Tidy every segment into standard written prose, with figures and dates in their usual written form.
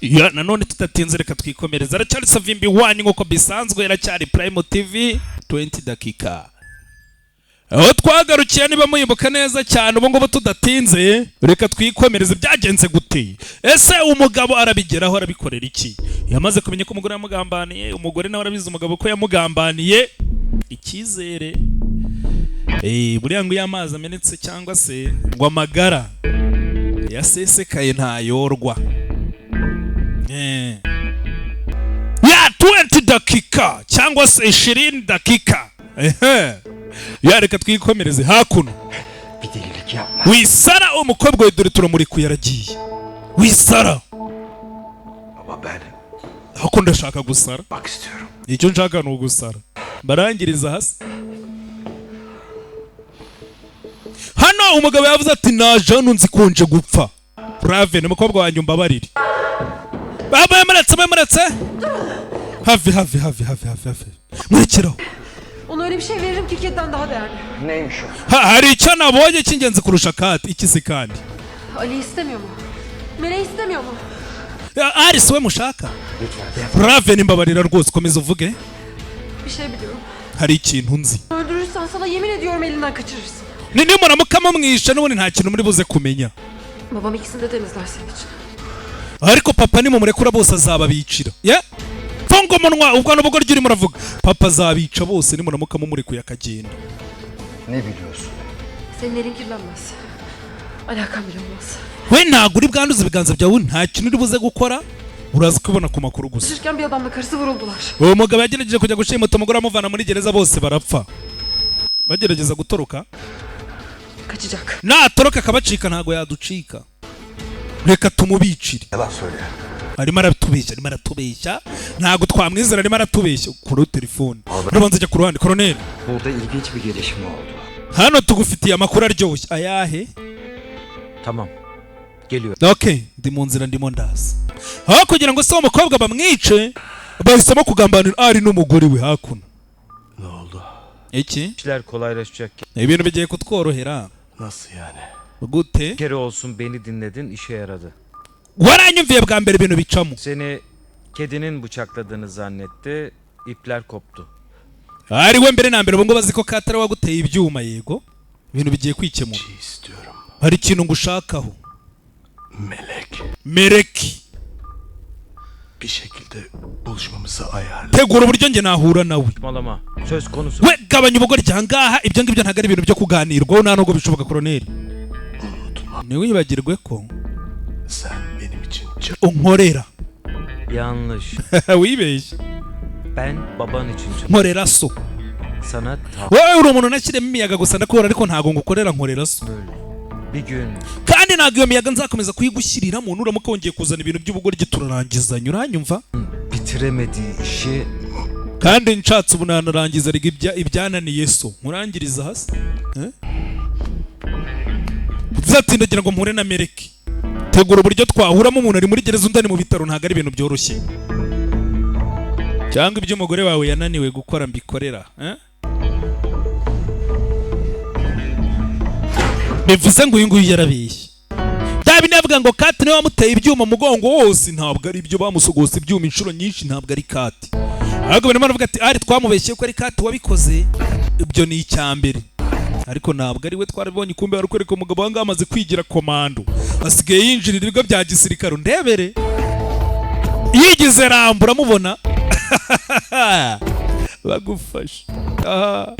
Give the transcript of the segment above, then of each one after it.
Ya nanone tudatinze reka twikomereza. Aracyari Savimbi wanyu nk'uko bisanzwe, aracyari Prime TV 20 dakika. Aho twagarukiye niba muyibuka neza cyane, ubu ngubu tudatinze reka twikomereze. Byagenze gute? Ese umugabo arabigeraho arabikorera iki? Yamaze kumenya ko umugore yamugambaniye, umugore nawe arabizi umugabo ko yamugambaniye. Icyizere buriya ngo y'amazi amenetse cyangwa se ngo amagara yasesekaye ntayorwa. Ya 20 dakika cyangwa se 20 dakika. Ya reka twikomereze hakuno. Wisara umukobwa we, dore turamuri kuyaragiye. Wisara. Hako ndashaka gusara. Icyo nshaka ni ugusara. Barangiriza hasi. Hano umugabo yavuze ati naje hano nzi konje gupfa. Brave, umukobwa wanyu mbabarire. Baba yamaretse. Hafi. Murikiraho. Ona öyle bir şey veririm ki kediden daha değerli. Neymiş o? Hari icyo nabonye cy'ingenzi kurusha kati. İkisi kandi. Ali istemiyor mu? Meleği istemiyor mu? Ya Aris we mushaka. Lütfen. Brave, nimbabarira rwose, komeza uvuge. Bir şey biliyorum. Hari ikintu nzi. Öldürürsen sana yemin ediyorum elinden kaçırırsın. Ni muramukama mwisha n'ubundi nta kintu muri buze kumenya. Babam ikisini de temizler senin için. Ariko papa ni mumurekura bose azababicira. Ya? Fongo munwa ubwo n'ubwo ryuri muravuga. Papa azabica bose ni muramukama murekuye akagenda. Ne biliyorsun? Senin elin kirlenmez. Alakan bile olmaz. We ntabwo uri bwanduza ibiganza byawe, nta kintu uri buze gukora. Uraza kubona ku makuru gusa. Çalışırken bir adamla karısı vuruldular. Uwo mugabo yagerageje kujya gushimuta umugore amuvana muri gereza, bose barapfa. Bagerageza gutoroka. Kaçacak. Natoroka akabacika ntago yaducika. Reka tumubicire. Yalan söyle. Arimo aratubeshya. Ntago twamwizera, arimo aratubeshya kuri telefone. Rubanza ajya ku ruhande. Colonel, Burada ilginç bir gelişme oldu. hano tugufitiye amakuru aryoshye. Ayahe? Tamam. Geliyor. Okay, ndi mu nzira ndimo ndaza. Aho kugira ngo se uwo mukobwa bamwice, bahisemo kugambanira ari n'umugore we hakuno. Ne oldu? Iki? İşler kolaylaşacak. Ibintu bigiye kutworohera. Nasıl yani? Gute? Bir kere olsun beni dinledin, işe yaradı. Waranyumviye bwa mbere ibintu bicamo. Seni kedinin bıçakladığını zannetti, ipler koptu. Ari we mbere na mbere ngo bazi ko Katara waguteye ibyuma, yego. Ibintu bigiye kwikemura. Bir şey istiyorum. Hari ikintu ngushakaho. Melek. Bir şekilde buluşmamızı ayarla. Tegura uburyo nge nahura nawe. Malama. Söz konusu. We gabanya ubugore cyangaha, ibyo ngibyo ntago ari ibintu byo kuganirwaho, nta nubwo bishoboka. Colonel, ntiwibagirwe ko Sen benim için çok... unkorera. Yanlış. Wibeshye. Ben baban için Nkorera so. sana Wowe uri umuntu nashyiremo imiyaga gusa ndakubona, ariko ntago ngukorera, nkorera so. böyle. Bir gün Kandi ntago iyo miyaga nzakomeza kuyigushyiriramo, nuramuka wongeye kuzana ibintu by'ubugoryi turarangizanya, uranyumva? bitiremediği işi Kandi nshatse ubu nanarangiza ibyananiye so, nkurangiriza hasi. Bizatindagira ngo mpure na Meleki. Tegura uburyo twahuramo, umuntu ari muri gereza undi ari mu bitaro, ntago ari ibintu byoroshye. Cyangwa ibyo umugore wawe yananiwe gukora mbikorera. Bivuze ngo uyu nguyu yarabeshye. Dabi navuga ngo Kati niwe wamuteye ibyuma mugongo wose, ntabwo ari ibyo bamusogose ibyuma inshuro nyinshi, ntabwo ari Kati. Ahubwo barimo baravuga ati ari twamubeshye ko ari Kati wabikoze. Ibyo ni icyambere. Ariko ntabwo ari we twarabonye, kumbe bari kwereka umugabo wanga amaze kwigira komando. Asigaye yinjirira ibigo bya gisirikare, ndebere. Yigize rambura mubona. Bagufasha. Aha.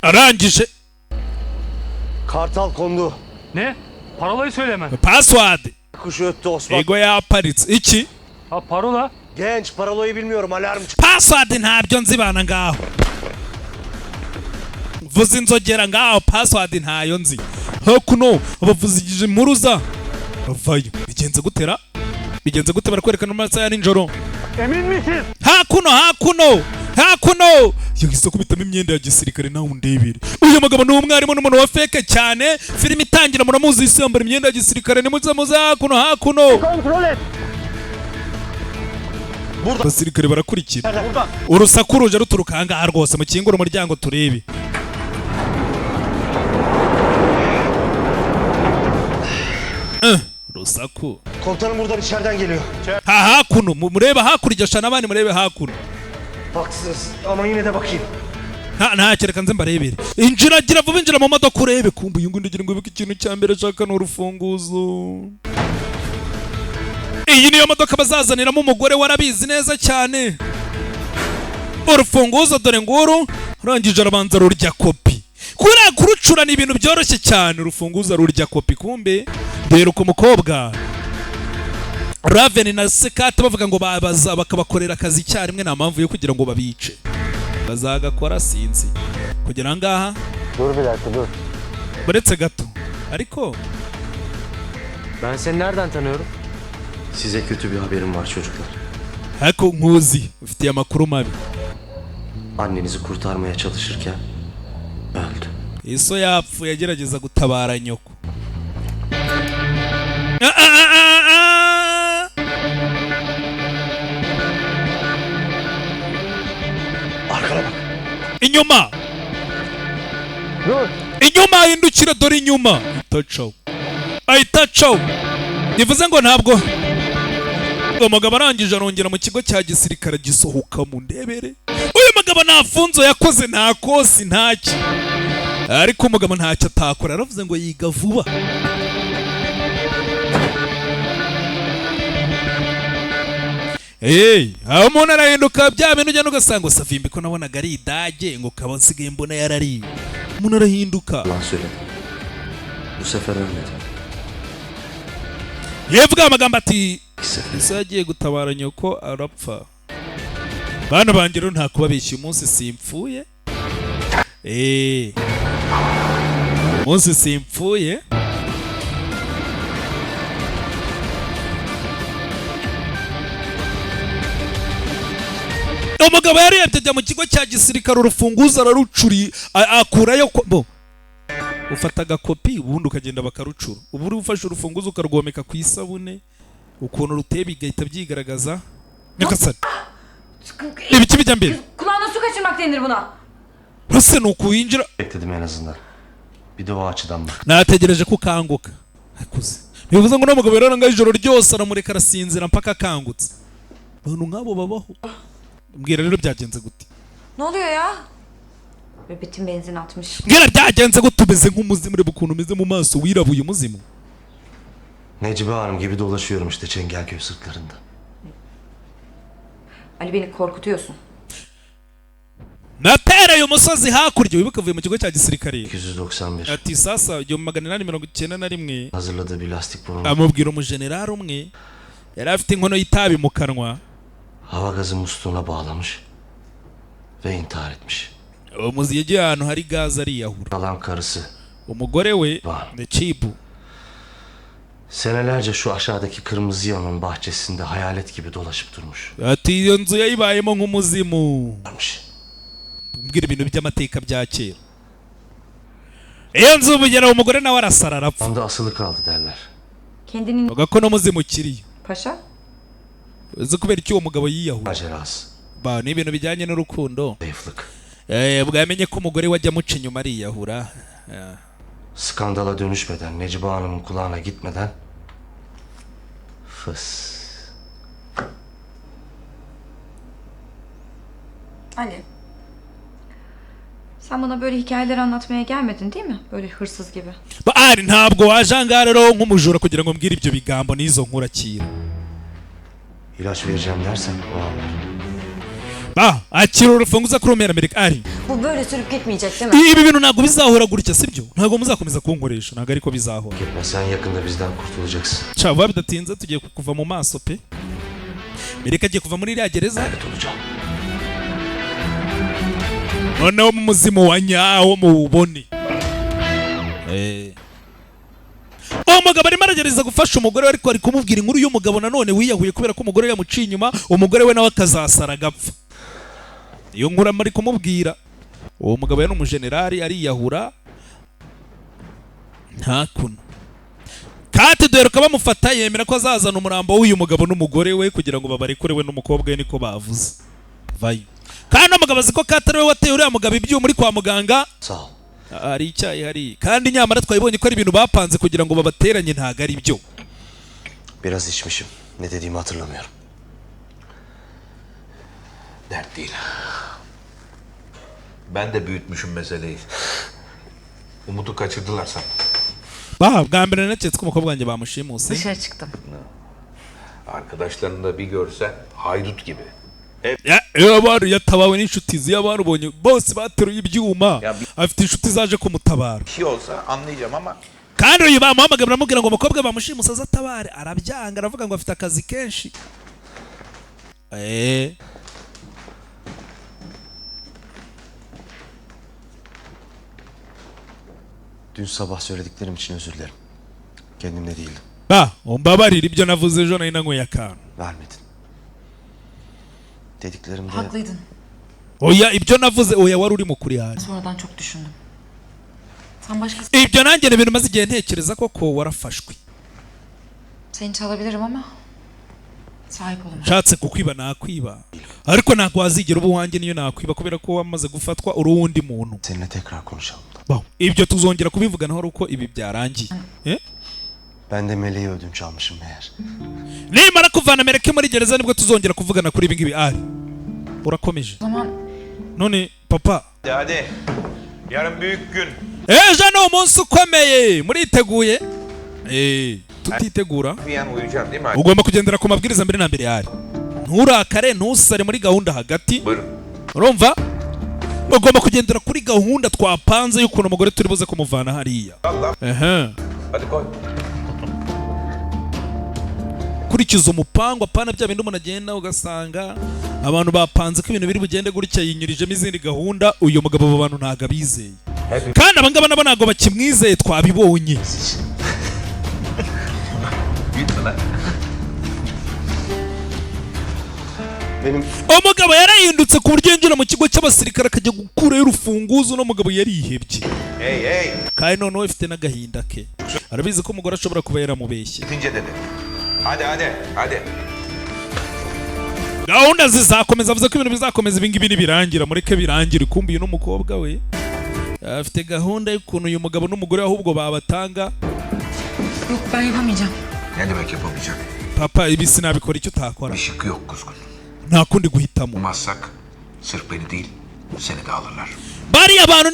Arangije. Kartal kondu. Ne? Parolayı söyleme. Password. Kuşu öttü Osman. Ego yaparitse. İki. Ha parola? Genç parolayı bilmiyorum, alarm çık. Password ntabyo nzibana ngaho. Vuza inzogera ngaho, password ntayo nzi. Hakuno abavuza impuruza bavayo. Bigenze gutera. bigenze gute barakwerekana mu masaha ya nijoro Emin misin? hakuno yahise akubitamo imyenda ya gisirikare nawe undebere. Uyu mugabo ni umwarimu n'umuntu wa feke cyane. Filime itangira muramuzi yise yambara imyenda ya gisirikare. Nimuze hakuno Kontrol et. abasirikare barakurikira. Urusaku ruje ruturuka ahangaha rwose. Mukingure umuryango turebe. Rusaku. Komutanım buradan içeriden geliyor. Hakuno murebe hakurya shana abandi murebe hakuno. Haksız ama yine de bakayım. Nta kereka nze mbarebere. Gira vuba injira mu modoka urebe. Kumva iyi ngundi ngira ngo ibike ikintu cya mbere ashaka n'urufunguzo. Iyi niyo modoka bazazaniramo umugore warabizi neza cyane. Urufunguzo dore nguru rangije arabanza rurya kopi. Kuriya kurucurana ibintu byoroshye cyane. Urufunguzo rurya kopi kumbe. Dore uko mukobwa Raven na Sekate bavuga ngo babaza bakabakorera akazi icyarimwe nta mpamvu yo kugira ngo babice. Bazagakora sinzi. Kugira ngaha. Dur bir dakika dur. Buretse gato. Ariko Ben seni nereden tanıyorum? Size kötü bir haberim var çocuklar. ariko nkuzi ufitiye amakuru mabi. Annenizi kurtarmaya çalışırken öldü. Iso yapfuye agerageza gutabara nyoko. Arkana bak. Inyuma. Dur. Inyuma hindukira dore inyuma. Ahita bivuze ngo ntabwo umugabo arangije arongera mu kigo cya gisirikare gisohoka mu ndebere. Uyu mugabo ntafunzo yakoze nta kosi ntaki. Ariko umugabo ntacyo atakora aravuze ngo yiga vuba. Aho umuntu arahinduka bya bintu ujya ugasanga Savimbi ko nabonaga ari idage ngo kaba nsigaye mbona yarariye. Umuntu arahinduka. Lan söyle. Bu sefer ölmedi. Yevuga amagambo ati Isa yagiye gutabara nyoko arapfa. Bana banjye rero nta kubabeshya umunsi simpfuye. Umunsi simpfuye. Umugabo yari yatejya mu kigo cya gisirikare urufunguzo ararucuri akurayo bo ufata agakopi ubundi ukagenda bakarucura. Ubu uri ufashe urufunguzo ukarwomeka ku isabune ukuntu ruteye bigahita byigaragaza. Nyakasani ibiki bijya mbere Kulağına su kaçırmak denir buna. Rase nuko yinjira. Bekledim en azından. Bir de o açıdan bak. Nategereje ko kanguka. Akuze bivuze ngo n'umugabo rero nga ijoro ryose aramureka arasinzira mpaka akangutse. Bantu nk'abo babaho. Mbwira rero byagenze gute? Ne oluyor ya? Bebetin benzin atmış. Mbwira byagenze gute umeze nk'umuzimu reba ukuntu umeze mu maso wirabuye umuzimu. Necibe Hanım gibi dolaşıyorum işte Çengelköy sırtlarında. Ali beni korkutuyorsun. Natereye umusozi hakurya wibuka avuye mu kigo cya gisirikare. 291. Ati sasa 1891 Hazırladığı bir lastik burnu. amubwira umujenerali umwe yari afite inkono y'itabi mu kanwa. Hava gazı musluğuna bağlamış. Ve intihar etmiş. Umuzi yagiye ahantu hari gaze ariyahura. Kalan karısı. Umugore we ne Chibu. Senelerce şu aşağıdaki kırmızı yanın bahçesinde hayalet gibi dolaşıp durmuş. Ati iyo nzu yayibayemo nk'umuzimu. Varmış. Mbwira ibintu by'amateka bya kera. Iyo nzu bugera umugore nawe arasara arapfa. Anda asılı kaldı derler. Kendinin Bavuga ko n'umuzimu ukiriyo. paşa. Uzi kubera iki uwo mugabo yiyahura? Macerası. Ba ni ibintu bijyanye n'urukundo. Zayıflık. Bwamenye ko umugore wajya amuca inyuma ariyahura. Skandala dönüşmeden, Necibe Hanım'ın kulağına gitmeden fıs. Ali. Sen bana böyle hikayeler anlatmaya gelmedin değil mi? Böyle hırsız gibi. Ari ntabwo waje ahangaha rero nk'umujura kugira ngo mbwire ibyo bigambo n'izo nkuru akira. İlaç vereceğim dersen o anlar. Akira urufunguzo kurumera Amerika ari. Bu böyle sürüp gitmeyecek değil mi? Ibi bintu ntabwo bizahora gutya sibyo? Ntabwo muzakomeza kunkoresha ntabwo ariko bizahora. Gitme sen yakında bizden kurtulacaksın. Vuba bidatinze tugiye kuva mu maso pe. Amerika agiye kuva muri iriya gereza. Evet olacağım. Noneho mu muzimu wa nyawo mu bubone. uwo mugabo arimo aragerageza gufasha umugore we ariko ari kumubwira inkuru y'umugabo nanone wiyahuye kubera ko umugore yamuciye inyuma umugore we nawe akazasara agapfa. iyo nkuru ari kumubwira uwo mugabo yari umujenerali ariyahura nta kuno. Kati duheruka bamufata yemera ko azazana umurambo w'uyu mugabo n'umugore we kugira ngo babarekure we n'umukobwa we niko bavuze. Vayo. Kandi umugabo azi ko Kati ari we wateye uriya mugabo ibyuma muri kwa muganga. Sağ ol. Ari icyayi hari. Kandi nyamara twabibonye ko ari ibintu bapanze kugira ngo babateranye ntago ari byo. Biraz içmişim. Ne dediğimi hatırlamıyorum. Dert değil. Ben de büyütmüşüm meseleyi. Umut'u kaçırdılar sen. Bwa mbere naketse ko umukobwa wanjye bamushimuse. Dışarı çıktım. Arkadaşlarını da bir görsen haydut gibi. Ya abantu yatabawe n'inshuti ze y'abantu bonye bose bateruye ibyuma. Afite inshuti zaje kumutabara. Bir şey olsa anlayacağım ama Kandi uyu bamuhamagara baramubwira ngo umukobwa bamushimuse azatabare arabyanga aravuga ngo afite akazi kenshi. Dün sabah söylediklerim için özür dilerim. Kendimde değildim. Umbabarira ibyo navuze ejo nari nanyweye akantu. Vermedin. Dediklerimde... Haklıydın. Oya ibyo navuze oya wari uri mukuri yani. Sonradan çok düşündüm. Sen başkası... Ibyo nanjye ne bintu maze igihe ntekereza koko warafashwe. Seni çalabilirim ama sahip olamam. Nshatse kukwiba nakwiba. Ariko ntabwo wazigera ubu wanjye niyo nakwiba kubera ko wamaze gufatwa uri uwundi muntu. Seninle tekrar konuşalım. Ibyo tuzongera kubivuganaho ari uko ibi byarangiye. Ben de Meleği ödünç almışım meğer. Nimara kuvana Meleke muri gereza nibwo tuzongera kuvugana kuri ibi ngibi ari. Urakomeje. O zaman None papa. hadi. Yarın büyük gün. Ejo ni umunsi ukomeye. Muriteguye? Tutitegura. Bir an uyuyacağım değil mi? Ugomba kugendera ku mabwiriza mbere na mbere ari. Nturakare ntusare muri gahunda hagati. Buyurun. Urumva? Ugomba kugendera kuri gahunda twapanze y'ukuntu umugore turi buze kumuvana hariya. Allah. Hadi koy. Kurikiza umupango apana bya bindi umuntu agenda ugasanga abantu bapanze ko ibintu biri bugende gutya yinyurijemo izindi gahunda uyu mugabo abo bantu ntago abizeye. Kandi abangaba nabo ntago bakimwizeye twabibonye. Umugabo yarahindutse ku buryo yinjira mu kigo cy'abasirikare akajya gukurayo urufunguzo n'umugabo yarihebye. Kandi noneho afite n'agahinda ke. Arabizi ko umugore ashobora kuba yaramubeshye. Bitince dedi. Hadi. Gahunda zizakomeza avuze ko ibintu bizakomeza ibingibi nibirangira mureke birangire kumbiye n'umukobwa we. Afite gahunda y'ukuntu uyu mugabo n'umugore ahubwo babatanga. yok ben yapamayacağım. Ne demek yapamayacak? Papa ibi sinabikora icyo utakora. Bir şıkkı yok kuzgun. Nta kundi guhitamo. Umazsak sırf beni değil seni de alırlar. Bariya bantu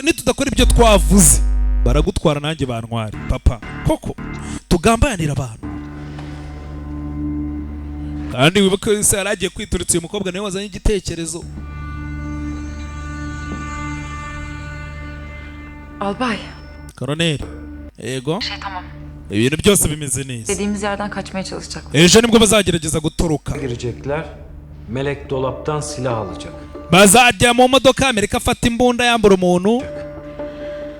nitudakora ibyo twavuze baragutwara nanjye bantwari. Papa koko tugambanira abantu. Kandi wibuke se yaragiye kwituritsa uyu mukobwa nawe wazanye igitekerezo. Albay. Koroneri. Yego. Tamam. Ibintu byose bimeze neza. Dediğimiz yerden kaçmaya çalışacak. Ejo nibwo bazagerageza gutoroka. Girecekler. Melek dolaptan silah alacak. Bazajya mu modoka Amerika afata imbunda yambura umuntu.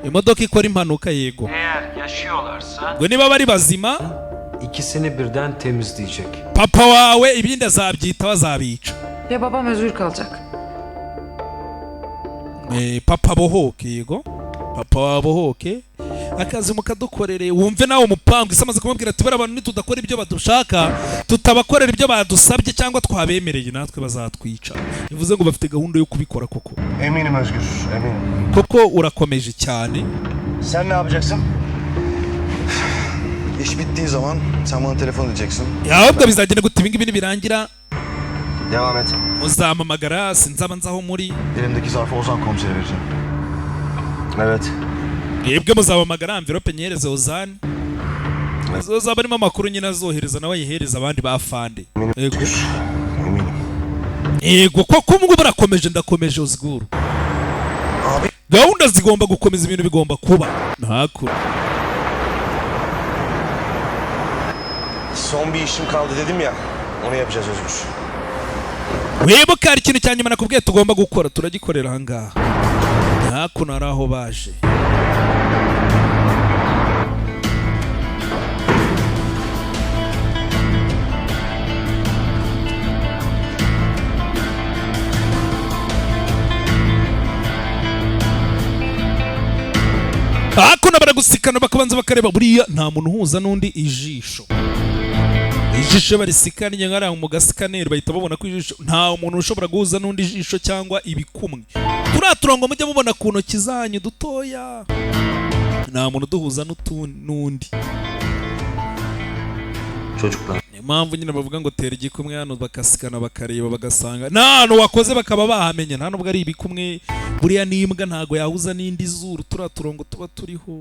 Imodoka ikora impanuka yego. Eğer yaşıyorlarsa Ngo niba bari bazima ikisini birden temizleyecek. papa wawe ibindi azabyita bazabica. Ve babam özgür kalacak. Papa bohoke yego. Papa wabohoke. Akazi mukadukorere wumve nawe umupango isamaze kumubwira ati bara abantu nitudakora ibyo badushaka tutabakorera ibyo badusabye cyangwa twabemereye natwe bazatwica. Bivuze ngo bafite gahunda yo kubikora koko. Eminim Özgür, eminim. Koko urakomeje cyane. Sen ne yapacaksın? İş bittiği zaman sen bana telefon edeceksin. Ya ahubwo bizagenda gute ibingibi nibirangira Devam et. uzampamagara sinzaba nzaho muri. Elimdeki zarfı Ozan komisere vereceğim. Evet. Yebwe muzampamagara envelope nyereze Ozan. Azaba arimo amakuru nyine azohereza nawe yihereza abandi bafande. Yego. Eminim. Yego koko ubwo barakomeje ndakomeje uzguru. Gahunda zigomba gukomeza ibintu bigomba kuba. Ntakuru. Son bir işim kaldı dedim ya. Onu yapacağız Özgür. Wibuka hari ikintu cya nyuma nakubwiye tugomba gukora turagikorera ahangaha. Ntakuno ari aho baje. gusikana bakabanza bakareba buriya nta muntu uhuza n'undi ijisho. Ijisho barisikanye nk'ara mu gasikaneri bahita babona ko ijisho nta muntu ushobora guhuza n'undi ijisho cyangwa ibikumwe. Turaturongo mujye mubona ku ntoki zanyu dutoya. Nta muntu duhuza n'undi. Çocuklar. Impamvu nyine bavuga ngo tera igikumwe hano bakasikana bakareba bagasanga nta hantu wakoze bakaba bahamenye nta nubwo ari ibikumwe. Buriya n'imbwa ntago yahuza n'indi zuru turaturongo tuba turiho.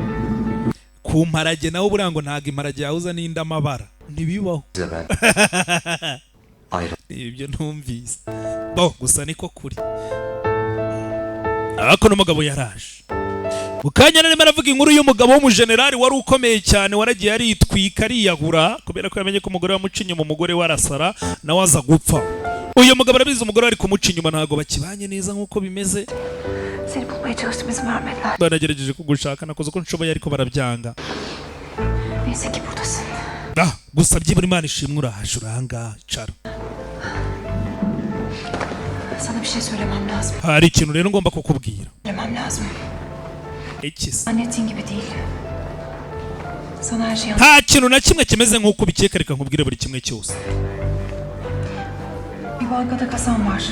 Ku mparage naho buriya ngo ntago imparage yahuza n'indi amabara ntibibaho. Ben. Ayrı. Ibyo ntumvise. Bo gusa niko kuri. Ariko n'umugabo yaraje. Mukanya narimo aravuga inkuru y'umugabo w'umujenerali wari ukomeye cyane waragiye aritwika ariyahura kubera ko yamenye ko umugore wamuca inyuma umugore warasara nawe aza gupfa. Uyu mugabo arabizi umugore ari kumuca inyuma ntago bakibanye neza nk'uko bimeze. Seni bulmaya çalıştım, izin vermediler. Banagerageje kugushaka nakoze uko nshoboye ariko barabyanga. Neyse ki buradasın. Gusa byibura Imana ishimwe urahaje uranga cara. Sana bir şey söylemem lazım. Hari ikintu rero ngomba kukubwira. Söylemem lazım. Ikisi. Zannettiğin gibi değil. Sana her şeyi Nta kintu na kimwe kimeze nk'uko ubikeka reka nkubwire buri kimwe cyose. Bir bankada kasam var.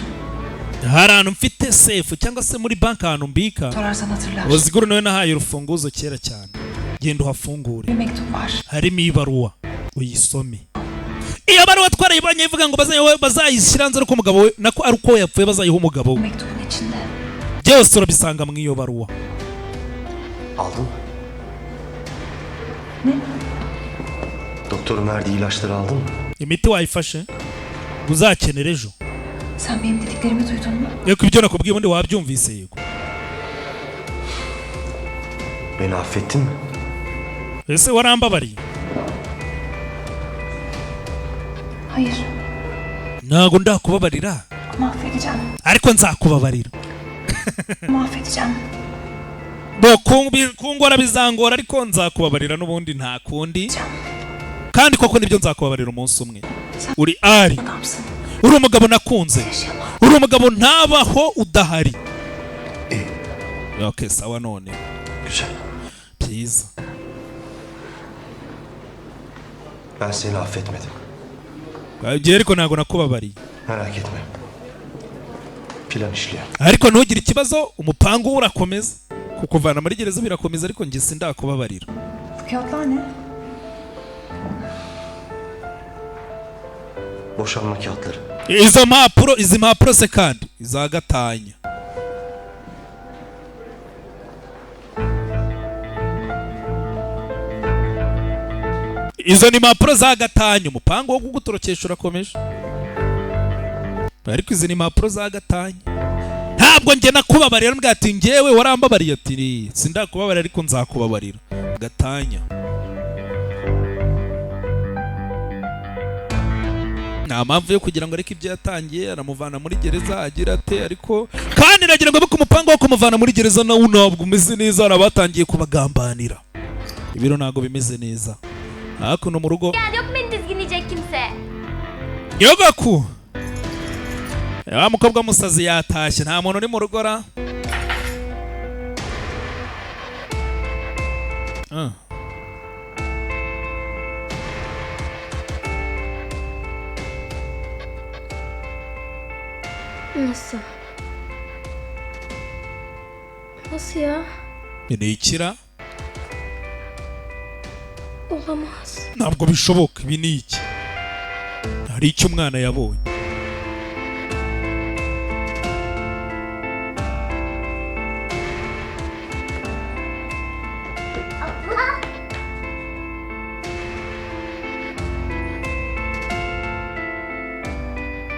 Hari ahantu mfite sefu cyangwa se muri banki ahantu mbika. Sorarsan hatırlar. Uziguru nawe nahaye urufunguzo kera cyane. Genda uhafungure. Bir mektup var. Harimo ibaruwa uyisome. Iyo baruwa twarayibonye ivuga ngo bazayishyira nzara ko umugabo we nako ari uko yapfuye bazayiha umugabo we. Mektubun içinde. Byose urabisanga mu iyo baruwa. Aldın mı? Ne? Doktorun verdiği ilaçları aldın mı? Imiti wayifashe uzakenera ejo. Sen benim dediklerimi duydun mu? Yego ibyo nakubwiye ubundi wabyumvise yego. Beni affettin mi? Ese warambabariye? Hayır. Ntago ndakubabarira. Ama affedeceğim. Ariko nzakubabarira. Ama affedeceğim. Bo kungora bizangora ariko nzakubabarira n'ubundi nta kundi. Kandi koko nibyo nzakubabarira umunsi umwe. Uri ari. Adamsın. Uri umugabo nakunze. Yaşayamam. Uri umugabo ntabaho udahari. Okay, sawa none. Güzel. Byiza. Ben seni affetmedim. Bagiye ariko ntago nakubabariye. Merak etme. Plan işliyor. Ariko ntugire ikibazo umupango urakomeza. Kukuvana muri gereza birakomeza ariko njye sindakubabarira. Bu kağıtlar ne? Boşanma kağıtları. Izi mpapuro se kandi iza gatanya. Izo ni impapuro za gatanya umupango wo kugutorokesha urakomeje. Ariko izi ni impapuro za gatanya. Ntabwo njye nakubabarira mbwa ati njyewe warambabariye ati sindakubabarira ariko nzakubabarira. Gatanya. Nta mpamvu yo kugira ngo ariko ibyo yatangiye aramuvana muri gereza agira ate ariko kandi nagira ngo umupango wo kumuvana muri gereza nawe ntabwo umeze neza arabatangiye kubagambanira. Ibiro ntabwo bimeze neza. Hakuno mu rugo. Yok beni dizginleyecek kimse. Yogaku. Ya mukobwa musazi yatashye nta muntu uri mu rugo ra. Nasıl? Nasıl ya? Ni ikira. Olamaz. Ntabwo bishoboka ibi ni iki? Hari icyo umwana yabonye.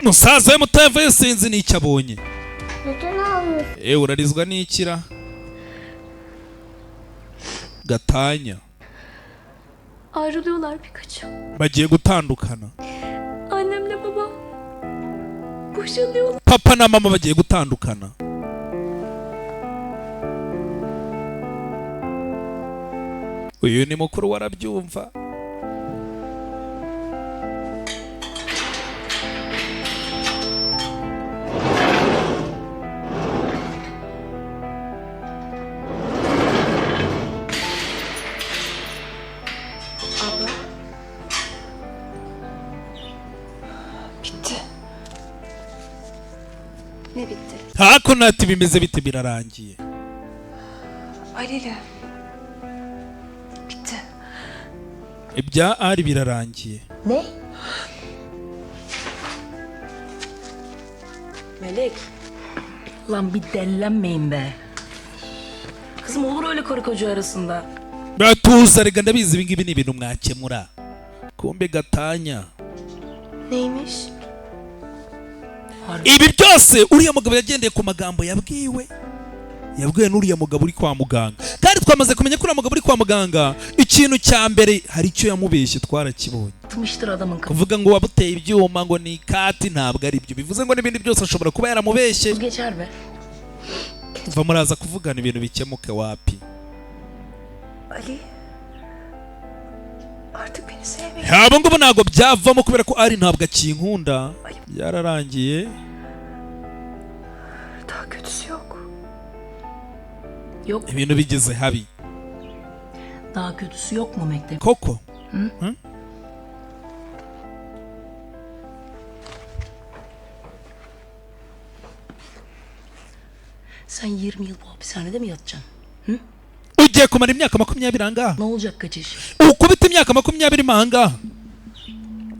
Musaza we mutavuye sinzi n'icyo abonye. Neden ağlıyorsun? Urarizwa n'ikira. Gatanya. Ayrılıyorlar birkaçı. Bagiye gutandukana. Annemle babam boşanıyorlar. Papa na mama bagiye gutandukana. Uyu ni mukuru warabyumva. Ne bitti? hakuno ati bimeze bite, birarangiye. Ali ile. Bitti. Ibya ari birarangiye. Ne? Melek. Lan bir dellenmeyin be. Kızım olur öyle karı koca arasında. Batuza rega ndabizi ibi ngibi ni ibintu mwakemura. Kumbe gatanya. Neymiş? Ibi byose uriya mugabo yagendeye ku magambo yabwiwe n'uriya mugabo uri kwa muganga, kandi twamaze kumenya ko uriya mugabo uri kwa muganga ikintu cya mbere hari icyo yamubeshye twarakibonye. Tımıştır adamın kafası. Kuvuga ngo wabuteye ibyuma ngo ni kati ntabwo ari byo, bivuze ngo n'ibindi byose ashobora kuba yaramubeshye. Geçer be. Va muraza kuvugana ibintu bikemuke wapi. Ali. Artık beni sevmeyin. Abo ngubu ntabwo byavamo kubera ko ari ntabwo akinkunda. Yararangiye. Daha kötüsü yok. Yok. Ibintu bigeze habi. Daha kötüsü yok mu Mektep? Koko. Hı? Sen 20 yıl bu hapishanede mi yatacaksın? Ugiye kumara imyaka 20 angaha. Ne olacak kaçış? Ukubita imyaka 20 mi angaha.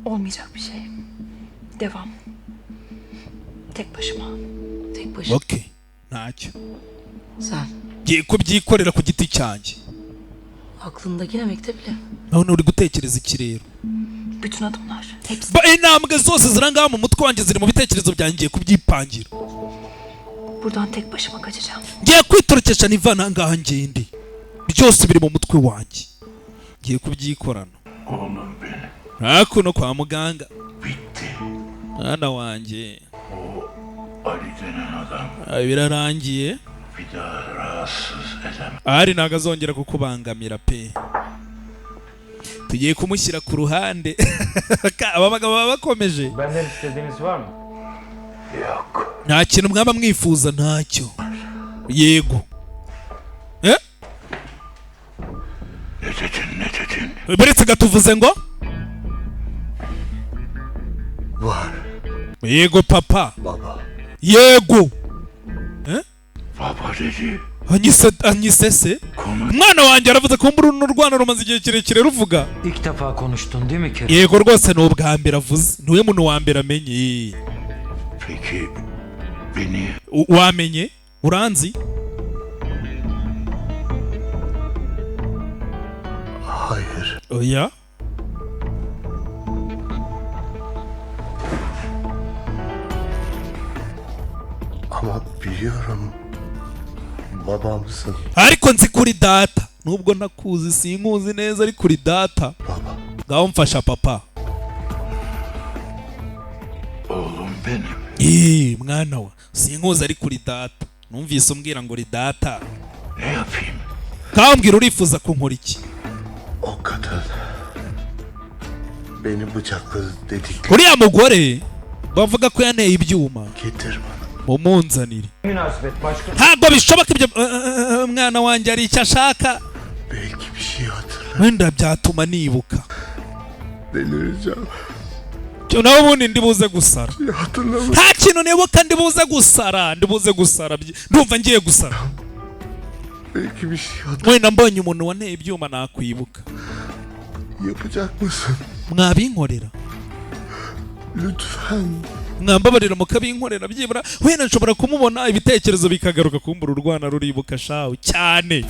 Olmayacak bir şey. Devam. Tek başıma. Tek başına. Okay. Ntacyo. Sen. Ngiye kubyikorera ku giti cyanjye. Aklındaki ne Mektep'le? None uri gutekereza iki rero? Bütün adımlar. Hepsi. Intambwe zose zirangaha mu mutwe wanjye ziri mu bitekerezo byanjye, ngiye kubyipangira. Buradan tek başıma kaçacağım. Ngiye kwitorokesha nivana angaha ngende. Byose biri mu mutwe wanjye. Ngiye kubyikorana. Oğlum benim. Hakuno kwa muganga. Bitti. Mwana wanjye. Ali denen adam Birarangiye. bir daha rahatsız edemem. Ari ntabwo azongera kukubangamira pe. Tugiye kumushyira ku ruhande. Aba bagabo baba bakomeje. Benden istediğiniz var mı? Yok. Nta kintu mwaba mwifuza ntacyo. Yego. Ne dedin? Beretse gatuvuze ngo? Var Yego papa. baba. Yego. Baba dedi. Anyise se? Umwana wanjye aravuze ko mbura urwana rumaze igihe kirekire ruvuga. İlk defa konuştun değil mi Kerim? Yego rwose ni ubwa mbere avuze. Niwe muntu wa mbere amenye. Peki beni Wamenye? Uranzi? Hayır. Oya. Ama biliyorum. Babamsın Ariko nzi kuri data. Nubwo nakuzi sinkuzi neza ari kuri data. baba. Ngaho mfasha papa. oğlum benim. Mwana wa. Sinkuzi ari kuri data. Numvise umbwira ngo uri data. Ne yapayım? Kambwira urifuza kunkora iki? O kadın beni bıçakladı dedik. Uriya mugore bavuga ko yanteye ibyuma. Getir bana. Mumunzanire. Münasebet başka. Ntabwo bishoboka ibyo. Mwana wanjye ari icyo ashaka. Belki bir şey hatırlar. Wenda byatuma nibuka. Delireceğim. Nawe ubundi ndibuze gusara. Hatırlamıyorum. Nta kintu nibuka ndibuze gusara. Ndumva ngiye gusara. Belki bir şey hatırlar. Wenda mbonye umuntu wanteye ibyuma nakwibuka. Yapacak mısın? Mwabinkorera. Lütfen. Mwambabarira mukabinkorera byibura. Wenda nshobora kumubona ibitekerezo bikagaruka kumbura urwana ruribuka shawe cyane.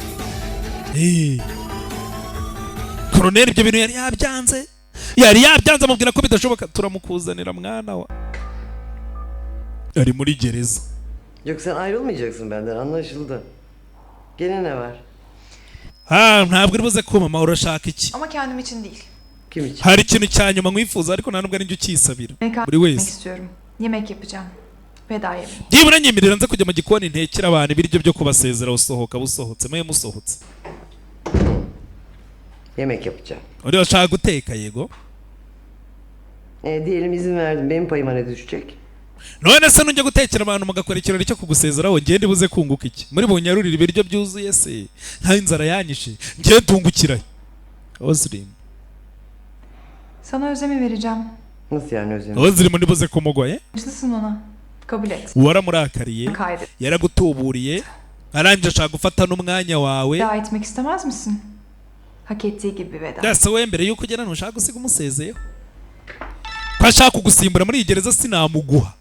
Colonel ibyo bintu yari yabyanze. Amubwira ko bidashoboka. Turamukuzanira mwana wa. Ari muri gereza. Yok sen ayrılmayacaksın benden anlaşıldı. Gene ne var? Ntabwo uri buze kumama, urashaka iki? Ama kendim için değil. Kim için? Hari ikintu cya nyuma nkwifuza ariko nta nubwo ari njye ukisabira. Buri wese. istiyorum. Yemek yapacağım. Veda yemeği. Byibura nyemerera nze kujya mu gikoni ntekera abantu ibiryo byo kubasezera usohoka busohotse mwe musohotse. Yemek yapacağım. Uri bashaka guteka yego? Diyelim izin verdim. Benim payıma ne düşecek? None se nujya gutekera abantu mugakora ikirori cyo kugusezeraho ngende buze kunguka iki? Muri bunyarurira ibiryo byuzuye se. Nta inzara yanyishe. Ngiye tungukira. Ozrim. Sana Özlem'i vereceğim. Nasıl yani Özlem? Ozrim ni buze kumugwa Acılısın ona. Kabul et. waramurakariye Kaydet. yaragutuburiye arangije ashaka gufata n'umwanya wawe. Veda etmek istemez misin? Hak ettiği gibi bir veda. Yasa we mbere yuko ugera ntushaka gusiga umusezeyo ko ashaka kugusimbura muri iyi gereza sinamuguha.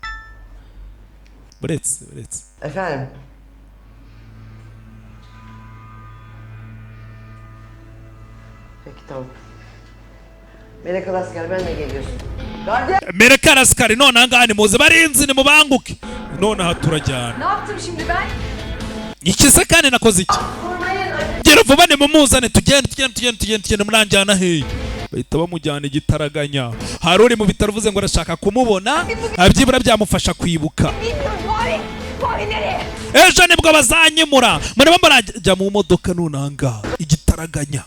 Buretse. Efendim? Peki tamam. Melek Alasker ben de geliyorsun. Gardiyan! Mereka arasikari none ahangaha nimuze barinzi nimubanguke none aha turajyana. Ne yaptım şimdi ben? Ikise kandi nakoze iki? Gira vuba nimumuzane tugende muranjyana hehe? Bahita bamujyana igitaraganya. Hari uri mu bitaro uvuze ngo arashaka kumubona abyibura byamufasha kwibuka. Ejo nibwo bazanyimura mureba murajya mu modoka none ahangaha igitaraganya.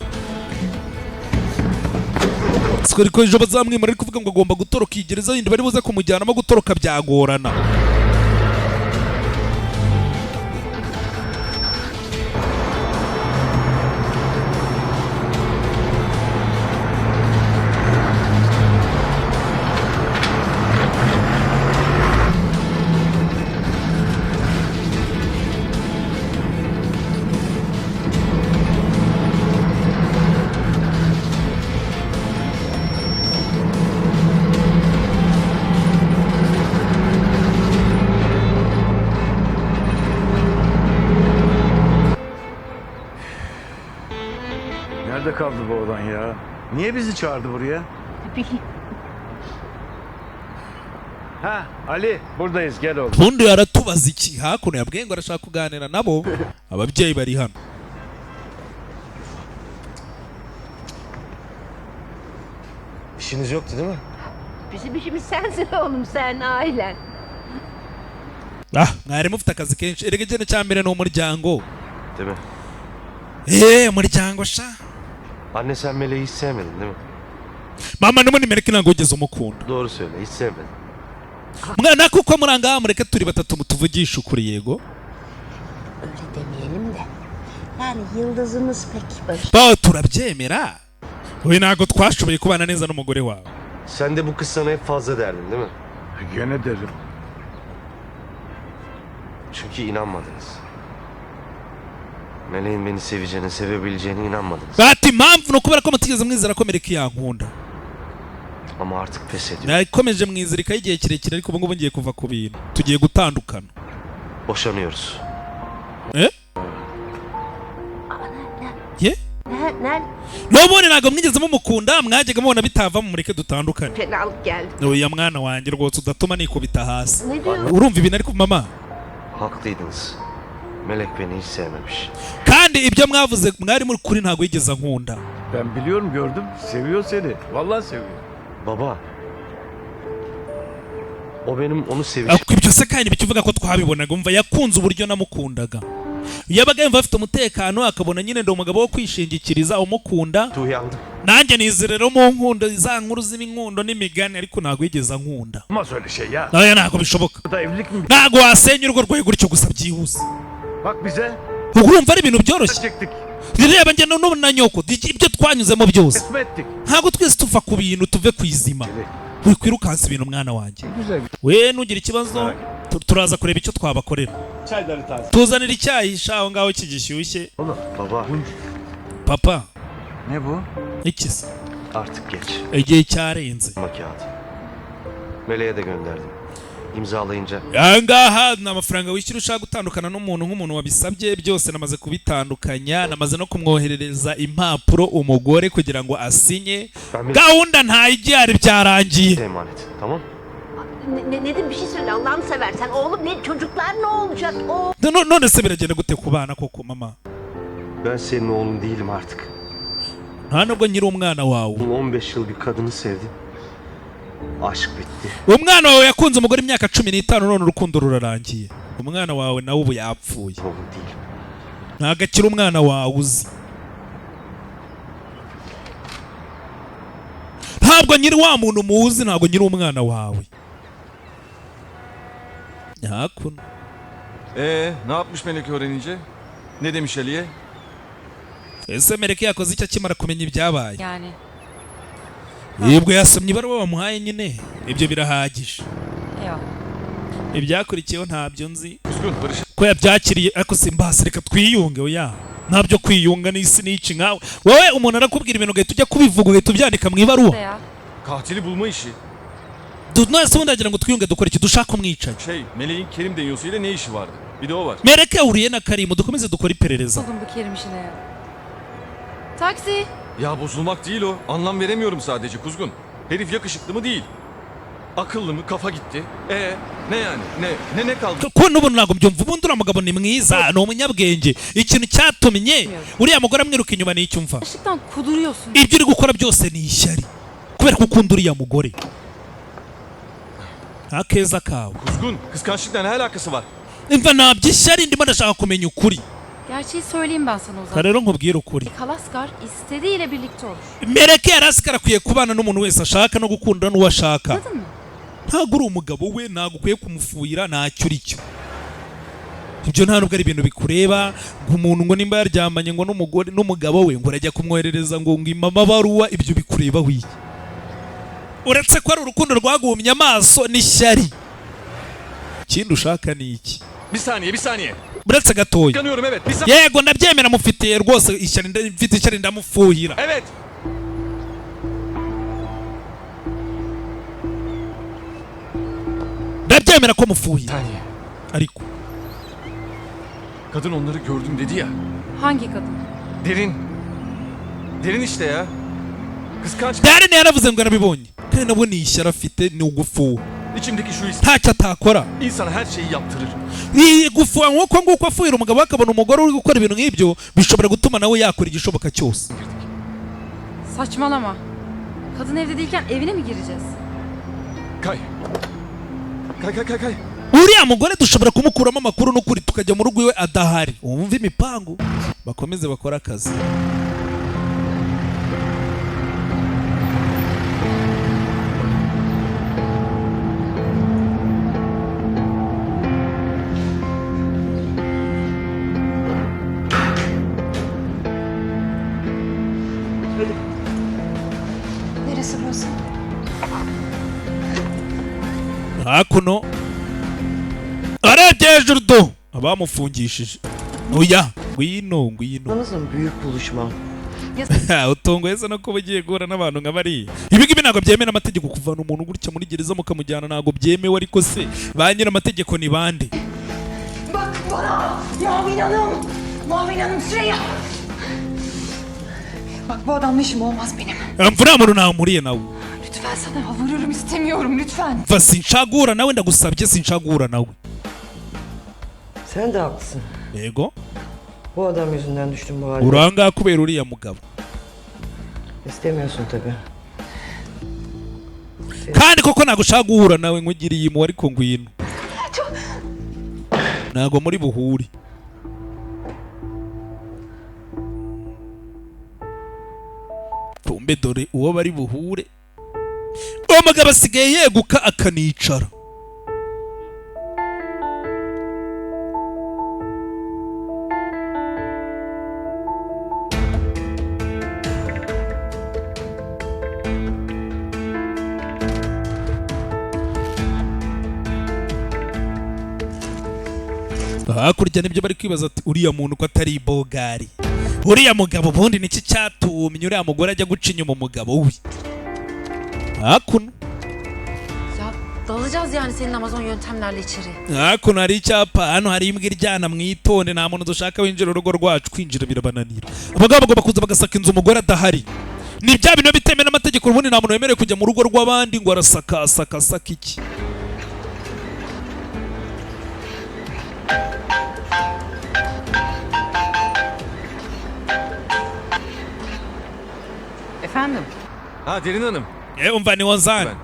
Sikori ko ejo bazamwimura ari kuvuga ngo agomba gutoroka iyi gereza yindi bari buze kumujyanamo gutoroka byagorana. Nerede kaldı bu oğlan ya? Niye bizi çağırdı buraya? Ha Ali buradayız gel oğlum. Bundi aratubaza iki hakuno yabwiye ngo arashaka kuganira nabo ababyeyi bari hano. İşiniz yoktu değil mi? Bizim işimiz sensin oğlum, sen ailen. Mwari mufite akazi kenshi erega ikintu cya mbere ni umuryango. Değil mi? Umuryango sha. Anne sen Meleği hiç sevmedin değil mi? Mama n'ubundi Mereka ntabwo wigeze umukunda. Doğru söyle hiç sevmedin. Mwana kuko murangaha mureke turi batatu mutuvugisha ukuri yego. Öyle demeyelim de. Yani yıldızımız pek baş. Baho turabyemera. Oya ntabwo twashoboye kubana neza n'umugore wawe. Sen de bu kız sana hep fazla derdin değil mi? Gene derim. Çünkü inanmadınız. Meleğin beni seveceğine, sevebileceğine inanmadınız. Bati impamvu ni ukubera ko mutigeze mwizera ko Mereka yankunda. Ama artık pes ediyorum. Nakomeje mwizirikaho igihe kirekire ariko ubu ngubu ngiye kuva ku bintu. Tugiye gutandukana. Boşanıyoruz. Ye? Ne? N'ubundi ntabwo mwigeze mumukunda mwajyaga mubona bitavamo mureke dutandukane. Fenalık geldi. Oya mwana wanjye rwose udatuma nikubita hasi. Ne diyor? Urumva ibintu ariko mama. Haklıydınız. Melek beni hiç sevmemiş. Kandi ibyo mwavuze mwari muri kuri ntabwo yigeze ankunda. Ben biliyorum gördüm. Seviyor seni. Vallahi seviyor. Baba. O benim onu sevişim. Ako ibyo se kandi bikivuga ko twabibonaga umva yakunze uburyo namukundaga. Yabaga yumva afite umutekano akabona nyine ndi umugabo wo kwishingikiriza umukunda. Uyandım. Nanjye nizerero mu nkundo za nkuru z'inkundo n'imigani ariko ntabwo yigeze ankunda. Olmaz öyle şey ya. Oya ntabwo bishoboka. Burada evlilik mi? Ntabwo wasenya urugo rwawe gutyo gusa byihuse. Bak bize. Urumva ari ibintu byoroshye. Çektik. Reba njye n'ubu na nyoko ibyo twanyuzemo byose. Resmi ettik. Ntabwo twese tuva ku bintu tuve ku izima. Wikwirukansa ibintu mwana wanjye. Güzel. We nugira ikibazo turaza kureba icyo twabakorera. Çayları taze. Tuzanira icyayi aho ngaho kigishyushye. Baba. Papa. Ne bu? İkisi. Artık geç. Igihe cyarenze. Kağıdı. Meleğe de gönderdim. İmzalayınca. Ahangaha ni amafaranga wishyura ushaka gutandukana n'umuntu nk'umuntu wabisabye byose namaze kubitandukanya namaze no kumwoherereza impapuro umugore kugira ngo asinye. Gahunda ntayigihari byarangiye. Emanet. Tamam. Nedim bir şey söyle Allah'ını seversen. Oğlum ne çocuklar ne olacak? None se biragenda gute ku bana koko mama? Ben senin oğlun değilim artık. Nta nubwo nyiri umwana wawe. 15 yıl bir kadını sevdim. Aşk bitti. Umwana wawe yakunze umugore imyaka 15 none urukundo rurarangiye. Umwana wawe nawe ubu yapfuye. Oğlum değilim. Ntago akiri umwana wawe uzi. Ntabwo nyiri wa muntu muzi ntabwo nyiri umwana wawe. Yakun. Ne yapmış Melek öğrenince? Ne demiş Ali'ye? Ese Mereka yakoze icyo akimara kumenya ibyabaye. Yani. Yebwe yasomye ibaruwa bamuhaye nyine. Ibyo birahagije. Yok. ibyakurikiyeho ntabyo nzi Kuzgun Barış. ko yabyakiriye ariko simbasi reka twiyunge oya ntabyo kwiyunga n'isi n'iki nkawe wowe umuntu arakubwira ibintu ugahita ujya kubivuga ugahita ubyandika mu ibaruwa Ya. Katili bulma işi. nonese ubundi agira ngo twiyunge dukora iki dushaka umwicanyi Meleğin Kerim deniyorsa ne işi vardı? Bir de o var. mereke uriye na Karimu dukomeze dukora iperereza Buldum bu Kerim işine ya. Taksi. Ya bozulmak değil o. Anlam veremiyorum sadece Kuzgun. Herif yakışıklı mı değil. Akıllı mı? Kafa gitti. Ne yani? Ne kaldı? ko n'ubu ntabwo mbyumva ubundi uriya mugabo ni mwiza ni umunyabwenge ikintu cyatumye uriya mugore amwiruka inyuma ni icyo umva Işıktan kuduruyorsun. ibyo uri gukora byose ni ishyari kubera ko ukunda uriya mugore akeza kawe Kuzgun, kıskançlıkla ne alakası var? imva ntabyo ishyari ndimo ndashaka kumenya ukuri Gerçeği söyleyeyim ben sana o zaman. rero nkubwire ukuri Kalaskar istediğiyle birlikte olur. mereke yarasikara akwiye kubana n'umuntu wese ashaka no gukunda n'uwo ashaka Anladın mı? ntabwo uri umugabo we ntabwo ukwiye kumufuhira ntacyo uri cyo ibyo nta nubwo ari ibintu bikureba ngo umuntu ngo nimba yaryamanye ngo n'umugore n'umugabo we ngo urajya kumwoherereza ngo amabaruwa ibyo bikureba wiki uretse ko ari urukundo rwagumye amaso n'ishyari ikindi ushaka ni iki Bir saniye. uretse gatoya Kıskanıyorum evet. Bir saniye. yego ndabyemera mufitiye rwose ishyari mfite ishyari ndamufuhira Evet. ndabyemera ko mufuhira Saniye. ariko Kadın onları gördüm dedi ya. Hangi kadın? Derin. Derin işte ya. Kıskanç. Darren yaravuze ngo arabibonye kandi nabo ni ishyari afite ni ugufuha İçimdeki şu his ntacyo atakora insana her şeyi yaptırır. gufuha nk'uko nguko afuhira umugabo akabona umugore uri gukora ibintu nk'ibyo bishobora gutuma nawe yakora igishoboka cyose Saçmalama. Kadın evde değilken evine mi gireceğiz? Kay. Kay. uriya mugore dushobora kumukuramo amakuru n'ukuri tukajya mu rugo iwe adahari wumva imipangu bakomeze bakore akazi Neresi burası? hakuno arebye hejuru do abamufungishije oya ngwino Anasın büyük buluşma. utunguye se no kuba ugiye guhura n'abantu nka bariya ibi ngibi ntabwo byemewe n'amategeko kuvana umuntu gutya muri gereza mukamujyana ntabwo byemewe ariko se ba nyir'amategeko ni bande Bak bana! Mavi Hanım! Mavi Hanım Süreyya! Bak bu adamla işim olmaz benim. mvura muntu ntampuriye nawe Lütfen sana yalvarıyorum istemiyorum lütfen. mva sinshaka guhura nawe ndagusabye sinshaka guhura nawe Sen de haklısın. yego Bu adam yüzünden düştüm bu hale. urangaha kubera uriya mugabo İstemiyorsun tabii. kandi koko ntabwo ushaka guhura nawe nkugiriye impuhwe ariko ngwino ntabwo muri buhure pumbe dore uwo bari buhure uwo mugabo asigaye yeguka akanicara hakurya nibyo bari kwibaza ati uriya muntu ko atari ibogari uriya mugabo ubundi niki cyatumye uriya mugore ajya guca inyuma umugabo we hakuno Ya dalacağız yani senin Amazon yöntemlerle içeri. hakuno hari icyapa hano hari imbwa iryana mwitonde nta muntu dushaka winjira urugo rwacu kwinjira birabananira abagabo bagomba kuza bagasaka inzu umugore adahari ni bya bintu bitemewe n'amategeko ubundi nta muntu wemerewe kujya mu rugo rw'abandi ngo arasaka iki Efendim? Ha Derin Hanım. umva ni wazani Ben.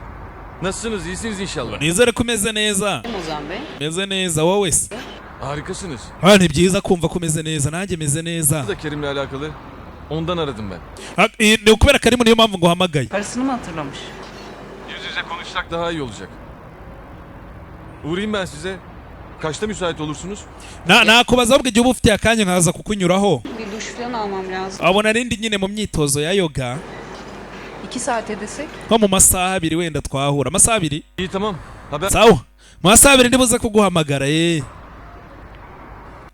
Nasılsınız? İyisiniz inşallah. nizere ko umeze neza Ozan Bey. meze neza wowe se Harikasınız. ha ni byiza kumva ko umeze neza nanjye meze neza Bu da Kerim'le alakalı. Ondan aradım ben. ni ukubera Karimu niyo mpamvu nguhamagaye Karısını mı hatırlamış? Yüz yüze konuşsak daha iyi olacak. Uğrayayım ben size. Kaçta müsait olursunuz? nakubaza ahubwo igihe uba ufitiye akanya nkaza kukunyuraho Bir duş falan almam lazım. abona rindi nyine mu myitozo ya yoga 2 saate desek? nko mu masaha abiri wenda twahura amasaha abiri İyi tamam. Haber... Sawa. Mu masaha abiri ndibuze kuguhamagara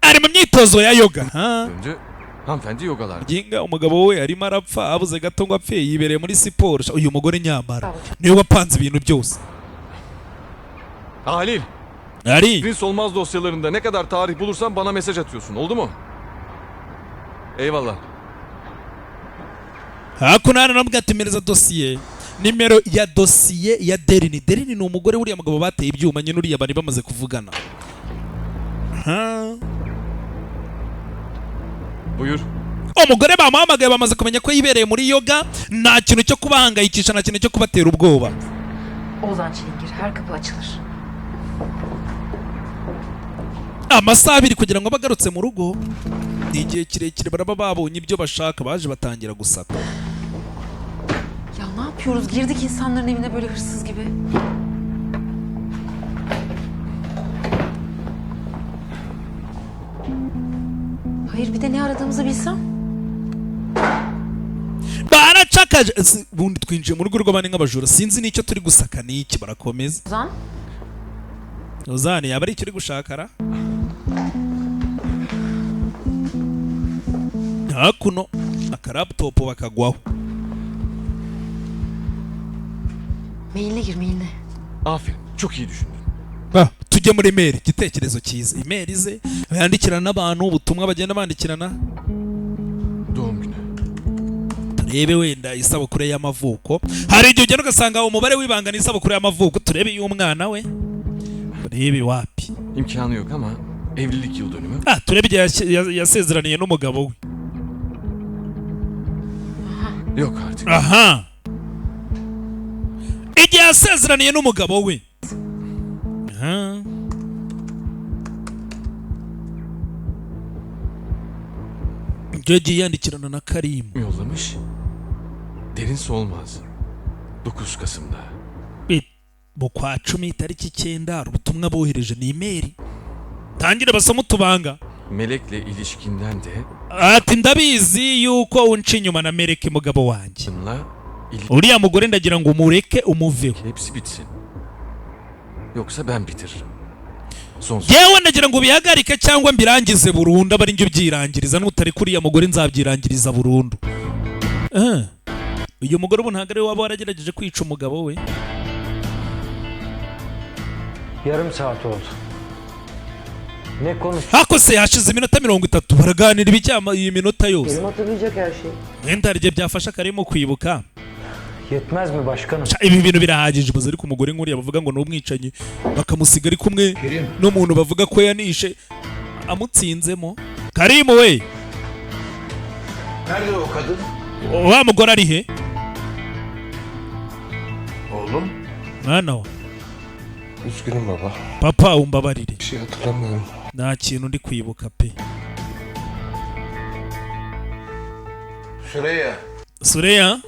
ari mu myitozo ya yoga. Döndü. Hanımefendi yogalar. Ginga umugabo we arimo arapfa abuze gato ngo apfe yibereye muri siporo. Uyu mugore nyamara niwe wapanze ibintu byose. Halil. Ari. Prince olmaz dosyalarında ne kadar tarih bulursan bana mesaj atıyorsun. Oldu mu? Eyvallah. Hakunana namugatimereza dosiye. Nimero ya dosiye ya Derini. Derini ni umugore wuriya mugabo bateye ibyuma nyine uriya bari bamaze kuvugana. Buyur. Umugore bamuhamagaye bamaze kumenya ko yibereye muri yoga, nta kintu cyo kubahangayikisha, nta kintu cyo kubatera ubwoba. Ozan Çilingir, her kapı açılır. Amasaha abiri kugira ngo bagarutse mu rugo. Ni igihe kirekire baraba babonye ibyo bashaka, baje batangira gusaka. Ya ne yapıyoruz? Girdik insanların evine böyle hırsız gibi. Hayır, bir de ne aradığımızı bilsem. Baracakaje bundi twinjiye mu rugo rw'abandi nk'abajura, sinzi n'icyo turi gusaka n'iki. Barakomeza. Ozan? Ozan yaba ari icyo uri gushakara? Hakuno akaraptopu bakagwaho. Mailine gir, mailine. Aferin. Çok iyi düşündün. Tujye muri mail, igitekerezo cyiza. Email ze yandikirana n'abantu, ubutumwa bagenda bandikirana. Doğum günü. Turebe wenda isabukuru y'amavuko. Hari igihe ugenda ugasanga umubare w'ibanga ni isabukuru y'amavuko. Turebe y'umwana we. Turebe wapi. İmkanı yok ama evlilik yıl dönümü. Turebe igihe yasezeraniye n'umugabo we. Yok artık. Aha. Igihe yasezeraniye n'umugabo we. Aha. Yagiye yandikirana na Karim. Yollamış. Derin Solmaz. 9 Kasım'da. Bu kwa 10 tariki 9 ubutumwa bohereje ni email. Tangira basoma utubanga. Melek'le ilişkinden de ati ndabizi yuko unca inyuma na Melek mugabo wanjye. Uriya mugore ndagira ngo umureke umuveho. Hepsi bitsin. Yoksa ben bitiririm. Yewe ndagira ngo bihagarike cyangwa mbirangize burundu, abari njye byirangiriza, n'utari kuriya mugore nzabyirangiriza burundu. Uyu mugore ubu ntabwo ari we waba waragerageje kwica umugabo we. Yarım saat oldu. Ne konuş? Hakose hashize iminota 30 baraganira ibijyama iyi minota yose. Benim hatırlayacak her şey. Ntarije byafasha Karimo kwibuka. Yetmez mi başkanım? Ibi bintu birahagije buze ariko umugore nk'uriya bavuga ngo n'umwicanyi bakamusiga ari kumwe n'umuntu bavuga ko yanishe amutsinzemo. Karimo we. Nerede o kadın? Wa mugore ari he? Oğlum. Mwana wa. Üzgünüm baba. Papa umbabarire. Bir şey hatırlamıyorum. Nta kintu ndi kwibuka pe. Süreyya. Süreyya.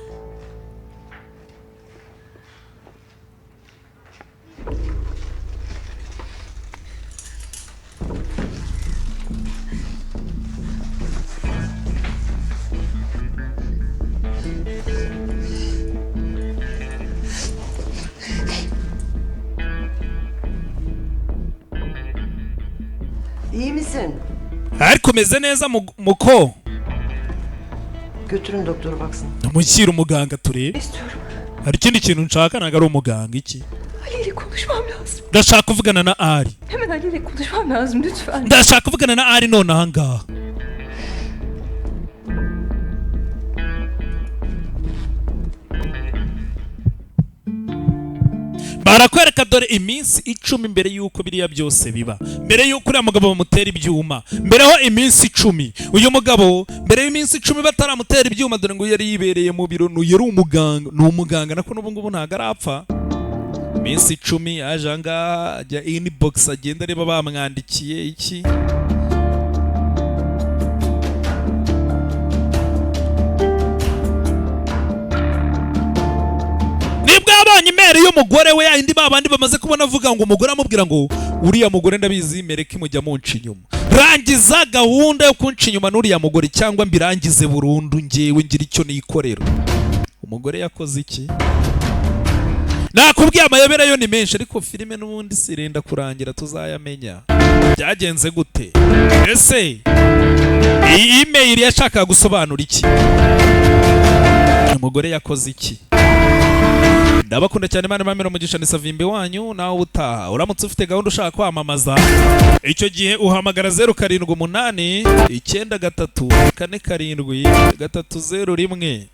İyi misin? Komeze neza muko. Götürün doktoru baksın. Mushyira umuganga turebe. İstiyorum. Hari ikindi kintu nshaka, ntabwo ari umuganga iki. Ali ile konuşmam lazım. Ndashaka kuvugana na Ari. Hemen Ali ile konuşmam lazım lütfen. Ndashaka kuvugana na Ari none aha ngaha. Barakwereka dore iminsi 10 mbere yuko biriya byose biba, mbere yuko uriya mugabo bamutera ibyuma, mbereho iminsi 10. Uyu mugabo mbere y'iminsi 10 bataramutera ibyuma, dore ngo yari yibereye mu biro, yari umuganga, ni umuganga nako n'ubu ngubu ntago arapfa. Iminsi 10 yaje anga ajya inbox agenda areba bamwandikiye iki. Abanye mere y'umugore we yindi babandi bamaze kubona avuga ngo umugore amubwira ngo uriya mugore ndabizi Meleki mujya munca inyuma, rangiza gahunda yo kunca inyuma n'uriya mugore cyangwa mbirangize burundu ngewe ngira icyo nikorera. Umugore yakoze iki? nakubwiye amayobera yo ni menshi ariko filime n'ubundi sirinda kurangira tuzayamenya byagenze gute. Ese iyi email yashakaga gusobanura iki? Umugore yakoze iki? Ndabakunda cyane Imana imamira umugisha ni Savimbi wanyu nawe utaha. Uramutse ufite gahunda ushaka kwamamaza icyo gihe uhamagara 0789 93 4 7 301